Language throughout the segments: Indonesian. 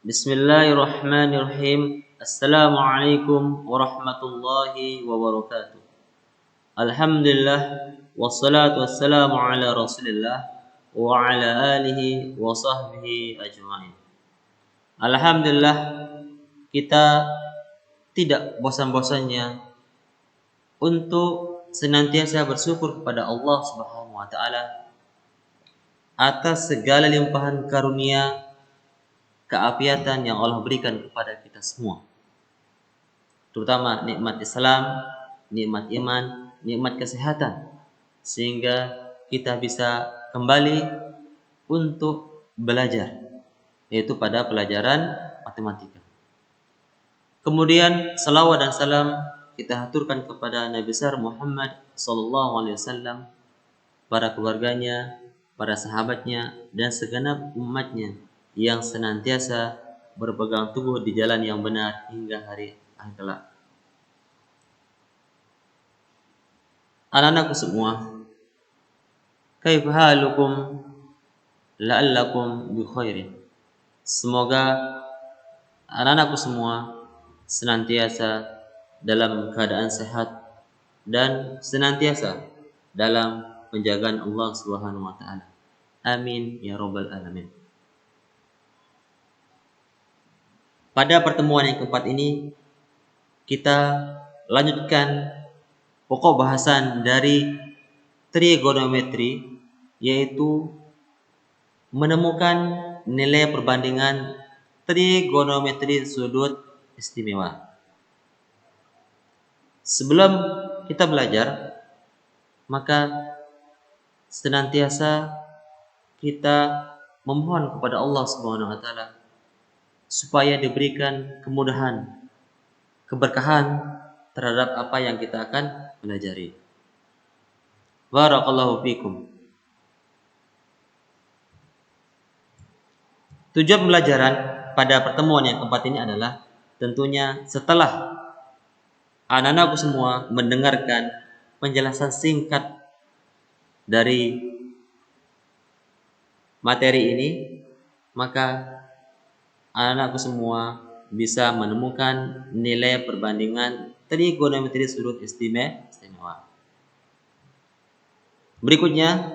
Bismillahirrahmanirrahim. Assalamualaikum warahmatullahi wabarakatuh. Alhamdulillah wassalatu wassalamu ala Rasulillah wa ala alihi wa sahbihi ajma'in. Alhamdulillah, kita tidak bosan-bosannya untuk senantiasa bersyukur kepada Allah Subhanahu wa taala atas segala limpahan karunia keapiatan yang Allah berikan kepada kita semua, terutama nikmat Islam, nikmat iman, nikmat kesehatan, sehingga kita bisa kembali untuk belajar, yaitu pada pelajaran matematika. Kemudian salawat dan salam kita haturkan kepada Nabi besar Muhammad sallallahu alaihi wasallam, para keluarganya, para sahabatnya, dan segenap umatnya yang senantiasa berpegang teguh di jalan yang benar hingga hari akhir kelak. Anak-anakku semua, kaifa halukum la'allakum bi khairin. Semoga anak-anakku semua senantiasa dalam keadaan sehat dan senantiasa dalam penjagaan Allah Subhanahu wa taala. Amin ya rabbal alamin. Pada pertemuan yang keempat ini kita lanjutkan pokok bahasan dari trigonometri, yaitu menemukan nilai perbandingan trigonometri sudut istimewa. Sebelum kita belajar, maka senantiasa kita memohon kepada Allah Subhanahu wa taala supaya diberikan kemudahan, keberkahan terhadap apa yang kita akan pelajari. Barakallahu fikum. Tujuan pembelajaran pada pertemuan yang keempat ini adalah tentunya setelah anak-anakku semua mendengarkan penjelasan singkat dari materi ini, maka anak-anakku semua bisa menemukan nilai perbandingan trigonometri sudut istimewa. Berikutnya,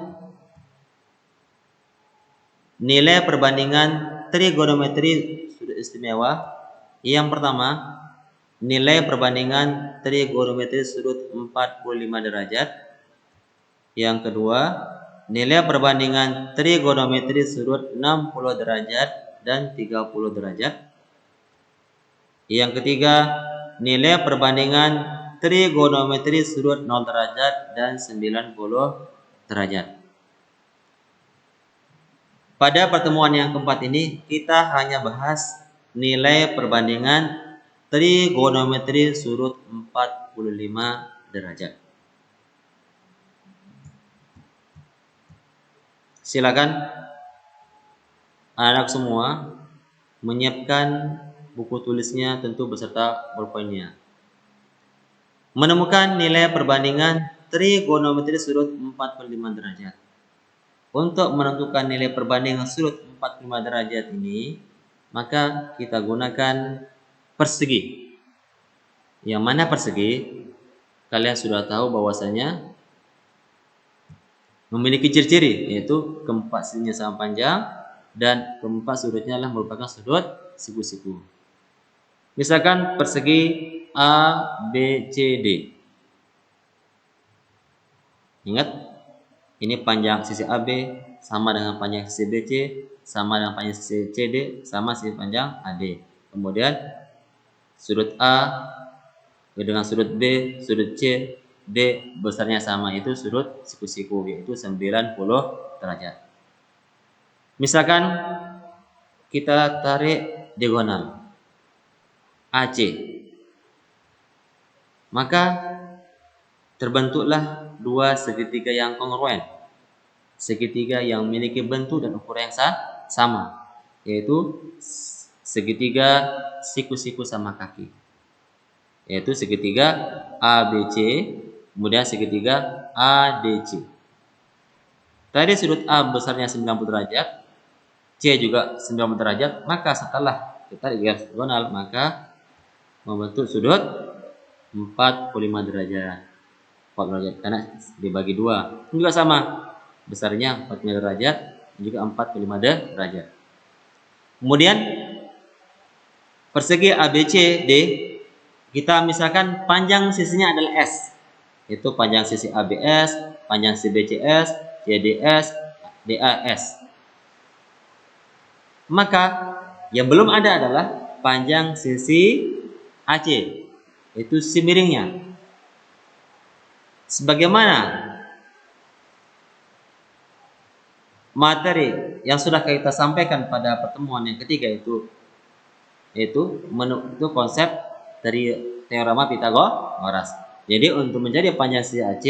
nilai perbandingan trigonometri sudut istimewa. Yang pertama, nilai perbandingan trigonometri sudut 45 derajat. Yang kedua, nilai perbandingan trigonometri sudut 60 derajat dan 30 derajat. Yang ketiga, nilai perbandingan trigonometri sudut 0 derajat dan 90 derajat. Pada pertemuan yang keempat ini kita hanya bahas nilai perbandingan trigonometri sudut 45 derajat. Silakan anak semua menyiapkan buku tulisnya, tentu beserta bolpennya. Menemukan nilai perbandingan trigonometri sudut 45 derajat. Untuk menentukan nilai perbandingan sudut 45 derajat ini, maka kita gunakan persegi. Yang mana persegi? Kalian sudah tahu bahwasanya memiliki ciri-ciri, yaitu keempat sisinya sama panjang dan keempat sudutnya adalah merupakan sudut siku-siku. Misalkan persegi ABCD. Ingat, ini panjang sisi AB sama dengan panjang sisi BC, sama dengan panjang sisi CD, sama sisi panjang AD. Kemudian sudut A dengan sudut B, sudut C, D besarnya sama, itu sudut siku-siku, yaitu 90 derajat. Misalkan kita tarik diagonal AC, maka terbentuklah dua segitiga yang kongruen, segitiga yang memiliki bentuk dan ukuran yang sama, yaitu segitiga siku-siku sama kaki, yaitu segitiga ABC, kemudian segitiga ADC. Tadi sudut A besarnya 90 derajat, C juga 90 derajat, maka setelah kita di garis diagonal, maka membentuk sudut 45 derajat. 45 derajat karena dibagi 2. Ini juga sama. Besarnya 45 derajat dan juga 45 derajat. Kemudian persegi ABCD, kita misalkan panjang sisinya adalah S. Itu panjang sisi ABS, panjang sisi BCS, CDS, DAS. Maka yang belum ada adalah panjang sisi AC, itu sisi miringnya. Sebagaimana materi yang sudah kita sampaikan pada pertemuan yang ketiga itu konsep dari teorema Pythagoras. Jadi untuk mencari panjang sisi AC,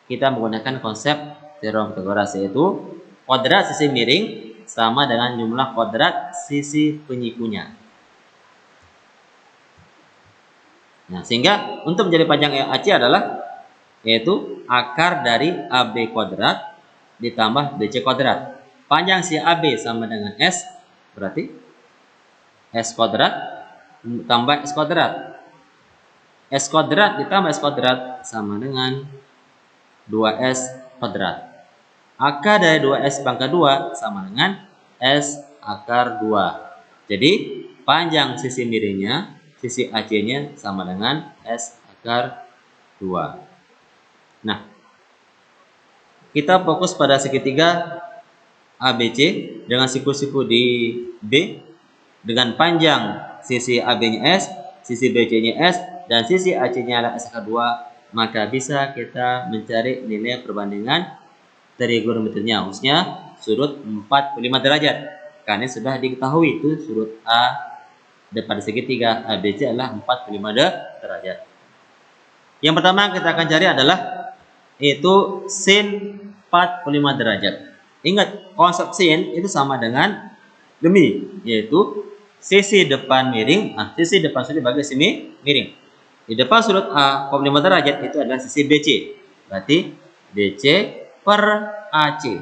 kita menggunakan konsep teorema Pythagoras, yaitu kuadrat sisi miring sama dengan jumlah kuadrat sisi penyikunya. Nah, sehingga untuk menjadi panjang AC adalah yaitu akar dari AB kuadrat ditambah BC kuadrat. Panjang si AB sama dengan S, berarti S kuadrat tambah S kuadrat. S kuadrat ditambah S kuadrat sama dengan 2S kuadrat. Akar dari 2S pangkat 2 sama dengan S akar 2. Jadi panjang sisi miringnya, sisi AC-nya sama dengan S akar 2. Nah, kita fokus pada segitiga ABC dengan siku-siku di B dengan panjang sisi AB-nya S, sisi BC-nya S, dan sisi AC-nya adalah S akar 2, maka bisa kita mencari nilai perbandingan trigonometrinya, khususnya sudut 45 derajat. Karena sudah diketahui itu sudut A pada segitiga ABC adalah 45 derajat. Yang pertama kita akan cari adalah itu sin 45 derajat. Ingat, konsep sin itu sama dengan demi, yaitu sisi depan miring, sisi depan sudut dibagi sisi miring. Di depan sudut A 45 derajat itu adalah sisi BC. Berarti BC per AC.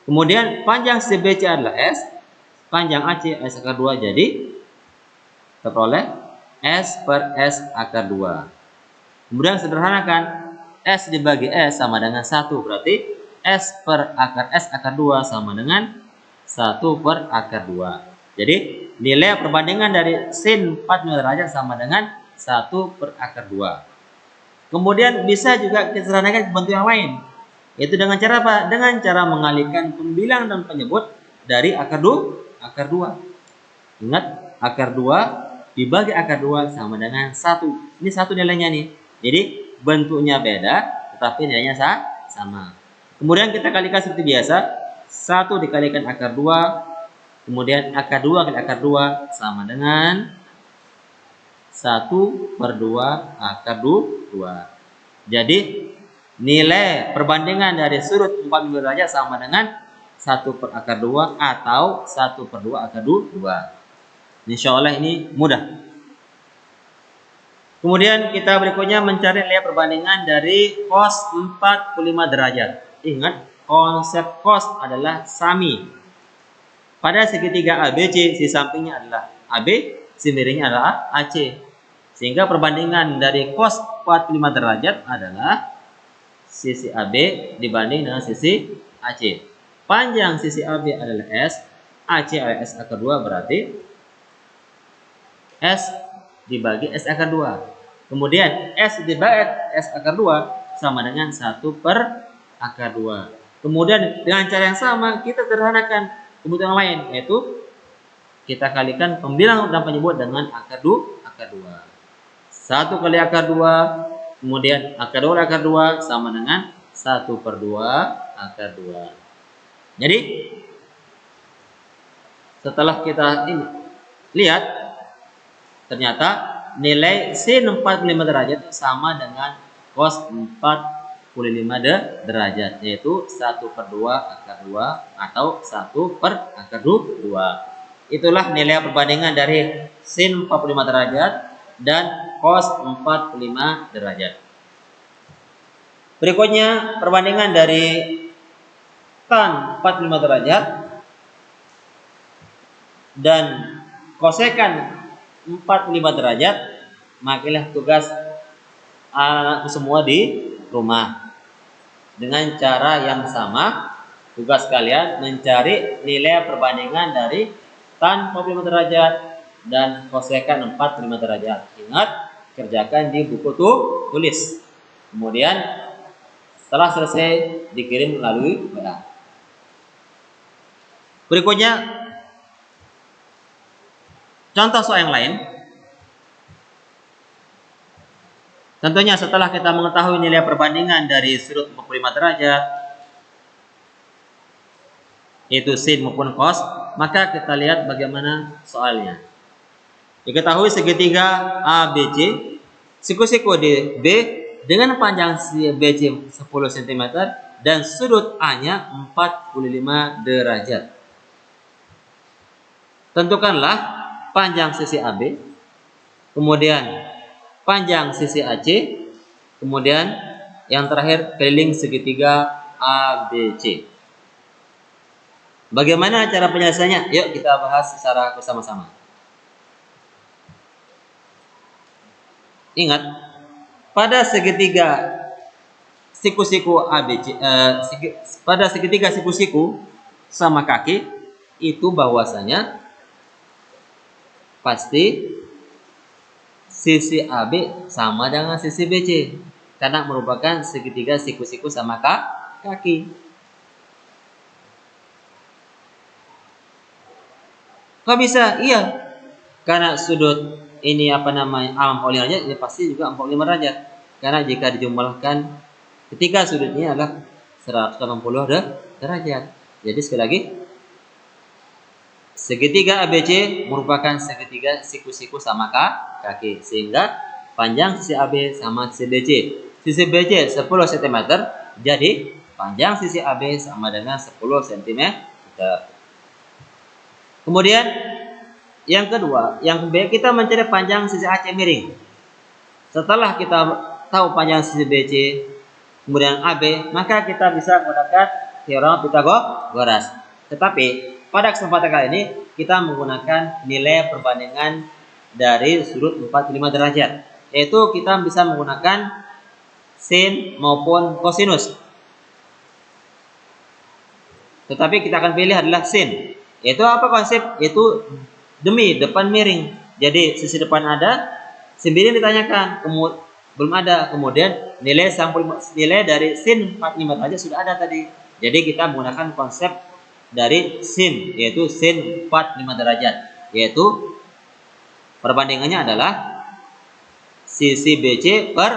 Kemudian panjang sisi BC adalah S, panjang AC S akar 2, jadi terperoleh S per S akar 2. Kemudian sederhanakan, S dibagi S sama dengan 1, berarti S per akar S akar 2 sama dengan 1 per akar 2. Jadi nilai perbandingan dari sin 45 derajat sama dengan 1 per akar 2. Kemudian bisa juga kita sederhanakan bentuk yang lain, yaitu dengan cara apa? Dengan cara mengalihkan pembilang dan penyebut dari akar 2. Ingat, akar 2 dibagi akar 2 sama dengan 1. Ini 1 nilainya nih. Jadi bentuknya beda, tetapi nilainya sama. Kemudian kita kalikan seperti biasa. 1 dikalikan akar 2, kemudian akar 2 kali akar 2 sama dengan 1 per 2 akar 2. Jadi nilai perbandingan dari sudut 45 derajat sama dengan 1 per akar 2 atau 1 per 2 akar 2. Insya Allah ini mudah. Kemudian kita berikutnya mencari nilai perbandingan dari cos 45 derajat. Ingat, konsep cos adalah sami. Pada segitiga ABC, si sampingnya adalah AB, si miringnya adalah AC. Sehingga perbandingan dari cos 45 derajat adalah sisi AB dibanding dengan sisi AC. Panjang sisi AB adalah S, AC adalah S akar 2, berarti S dibagi S akar 2. Kemudian S dibagi S akar 2 sama dengan 1 per akar 2. Kemudian dengan cara yang sama kita sederhanakan kebutuhan lain, yaitu kita kalikan pembilang dan penyebut dengan akar 2. 1 kali akar 2, kemudian akar 2 akar 2 sama dengan 1 per 2 akar 2. Jadi setelah kita ini lihat, ternyata nilai sin 45 derajat sama dengan cos 45 derajat, yaitu 1 per 2 akar 2 atau 1 per akar 2. Itulah nilai perbandingan dari sin 45 derajat dan cos 45 derajat. Berikutnya perbandingan dari tan 45 derajat dan kosekan 45 derajat, makilah tugas anak-anakku semua di rumah. Dengan cara yang sama, tugas kalian mencari nilai perbandingan dari tan 45 derajat dan kosekan 45 derajat. Ingat, kerjakan di buku tulis. Kemudian setelah selesai dikirim melalui WA. Berikutnya, contoh soal yang lain. Tentunya setelah kita mengetahui nilai perbandingan dari sudut 45 derajat, yaitu sin maupun cos, maka kita lihat bagaimana soalnya. Diketahui segitiga ABC, siku-siku di B dengan panjang BC 10 cm dan sudut A-nya 45 derajat. Tentukanlah panjang sisi AB, kemudian panjang sisi AC, kemudian yang terakhir keliling segitiga ABC. Bagaimana cara penyelesaiannya? Yuk kita bahas secara bersama-sama. Ingat, pada segitiga siku-siku ABC, pada segitiga siku-siku sama kaki itu bahwasanya pasti sisi AB sama dengan sisi BC karena merupakan segitiga siku-siku sama kaki. Kok bisa? Iya, karena sudut ini A45 derajat, ya pasti juga 45 derajat. Karena jika dijumlahkan ketika sudutnya adalah 180 derajat. Jadi sekali lagi, segitiga ABC merupakan segitiga siku-siku sama kaki, sehingga panjang sisi AB sama sisi BC. Sisi BC 10 cm, jadi panjang sisi AB sama dengan 10 cm. Kemudian yang kedua, yang B, kita mencari panjang sisi AC miring. Setelah kita tahu panjang sisi BC, kemudian AB, maka kita bisa menggunakan teorema Pythagoras. Tetapi pada kesempatan kali ini kita menggunakan nilai perbandingan dari sudut 45 derajat, yaitu kita bisa menggunakan sin maupun kosinus. Tetapi kita akan pilih adalah sin. Yaitu apa konsep? Yaitu demi depan miring. Jadi sisi depan ada, sin miring ditanyakan, belum ada. Kemudian nilai dari sin 45 derajat sudah ada tadi. Jadi kita menggunakan konsep dari sin, yaitu sin 45 derajat, yaitu perbandingannya adalah sisi BC per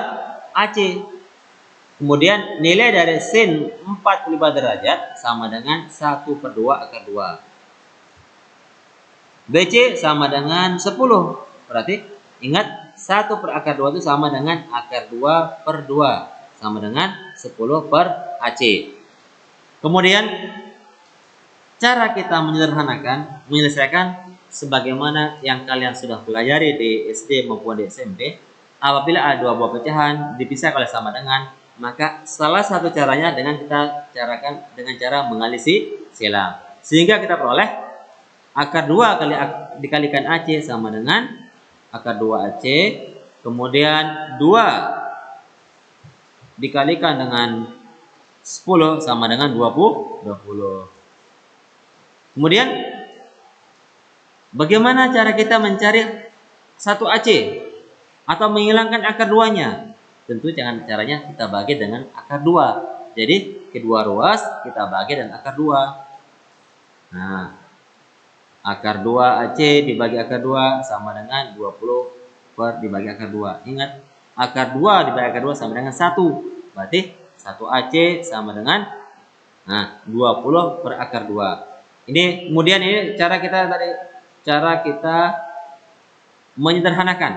AC. Kemudian nilai dari sin 45 derajat sama dengan 1/2 akar 2. BC sama dengan 10. Berarti ingat 1 per akar 2 itu sama dengan akar 2 per 2. Sama dengan 10 per AC. Kemudian cara kita menyelesaikan sebagaimana yang kalian sudah pelajari di SD maupun di SMP. Apabila ada dua buah pecahan dipisahkan oleh sama dengan, maka salah satu caranya dengan kita carakan dengan cara mengali silang. Sehingga kita peroleh akar 2 dikalikan AC sama dengan akar 2 AC. Kemudian 2 dikalikan dengan 10 sama dengan 20. Kemudian bagaimana cara kita mencari 1 AC atau menghilangkan akar 2-nya? Tentu caranya kita bagi dengan akar 2. Jadi kedua ruas kita bagi dengan akar 2. Nah, akar 2 AC dibagi akar 2 sama dengan 20 per dibagi akar 2. Ingat, akar 2 dibagi akar 2 sama dengan 1. Berarti 1 AC sama dengan 20 per akar 2. Ini kemudian ini cara kita menyederhanakan,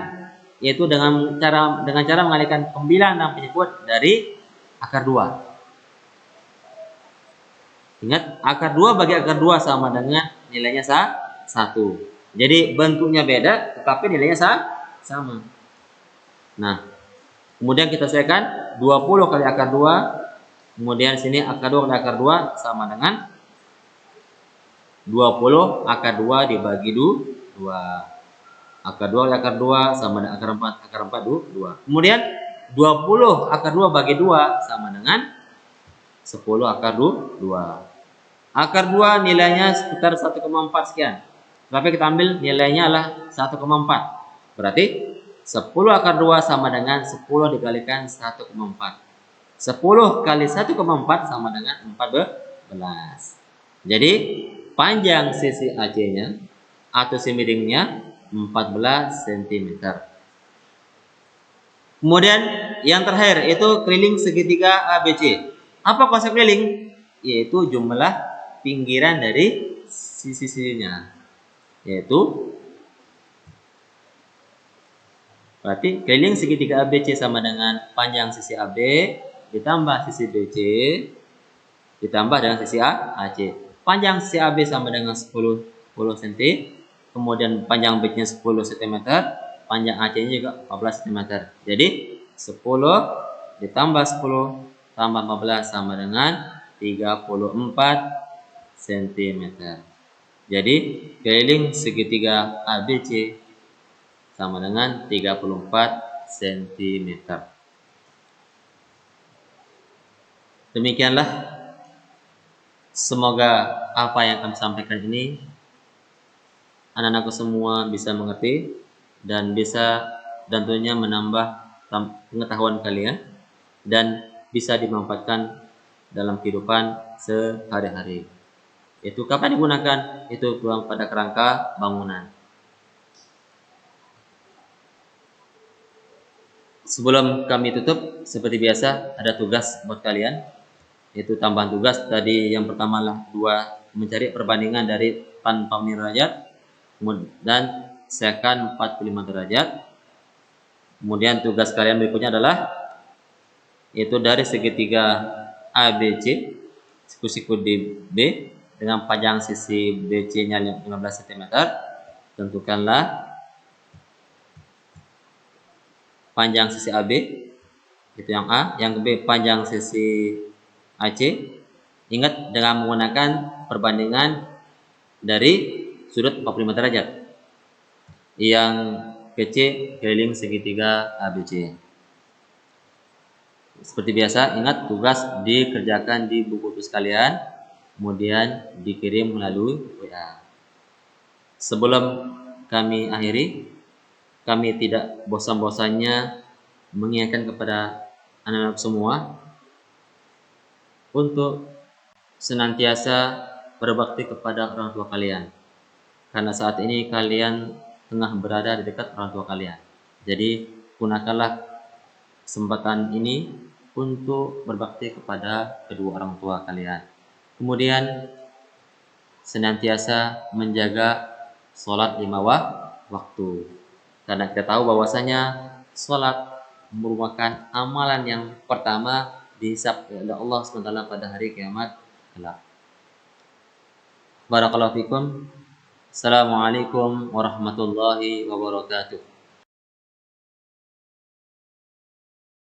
yaitu dengan cara mengalihkan pembilang dan penyebut dari akar 2. Ingat, akar 2 bagi akar 2 sama dengan nilainya 1. Jadi bentuknya beda tetapi nilainya sama. Nah, kemudian kita sesuaikan 20 kali akar 2. Kemudian sini akar 2 kali akar 2 sama dengan 20 akar 2 dibagi 2. Akar 2 oleh akar 2 sama dengan akar 4. Akar 4 2. Kemudian 20 akar 2 bagi 2 sama dengan 10 akar 2. Akar 2 nilainya sekitar 1,4 sekian. Tapi kita ambil nilainya adalah 1,4. Berarti 10 akar 2 sama dengan 10 dikalikan 1,4. 10 kali 1,4 sama dengan 14. Jadi panjang sisi AC-nya atau sisi miringnya 14 cm. Kemudian yang terakhir itu keliling segitiga ABC. Apa konsep keliling? Yaitu jumlah pinggiran dari sisi-sisinya. Yaitu berarti keliling segitiga ABC sama dengan panjang sisi AB ditambah sisi BC ditambah dengan sisi AC. Panjang sisi AB sama dengan 10 cm, kemudian panjang BC-nya 10 cm, panjang AC-nya juga 14 cm. Jadi 10 ditambah 10 tambah 14 sama dengan 34 cm. Jadi keliling segitiga ABC sama dengan 34 cm. Demikianlah, semoga apa yang kami sampaikan ini anak-anakku semua bisa mengerti dan bisa tentunya menambah pengetahuan kalian dan bisa dimanfaatkan dalam kehidupan sehari-hari. Itu kapan digunakan? Itu pada kerangka bangunan. Sebelum kami tutup, seperti biasa ada tugas buat kalian. Itu tambahan tugas tadi, yang pertama lah mencari perbandingan dari tan 45 derajat dan sekan 45 derajat. Kemudian tugas kalian berikutnya adalah itu dari segitiga ABC siku-siku di B dengan panjang sisi BC-nya 15 cm. Tentukanlah panjang sisi AB, itu yang A. Yang B panjang sisi AC. Ingat dengan menggunakan perbandingan dari sudut 45 derajat. Yang kece keliling segitiga ABC. Seperti biasa, ingat tugas dikerjakan di buku tulis kalian, kemudian dikirim melalui WA. Sebelum kami akhiri, kami tidak bosan-bosannya mengingatkan kepada anak-anak semua untuk senantiasa berbakti kepada orang tua kalian. Karena saat ini kalian tengah berada di dekat orang tua kalian. Jadi gunakanlah kesempatan ini untuk berbakti kepada kedua orang tua kalian. Kemudian senantiasa menjaga sholat 5 waktu. Karena kita tahu bahwasanya sholat merupakan amalan yang pertama dihisab oleh Allah SWT pada hari kiamat kelak. Barakallahu fikum. Assalamualaikum warahmatullahi wabarakatuh.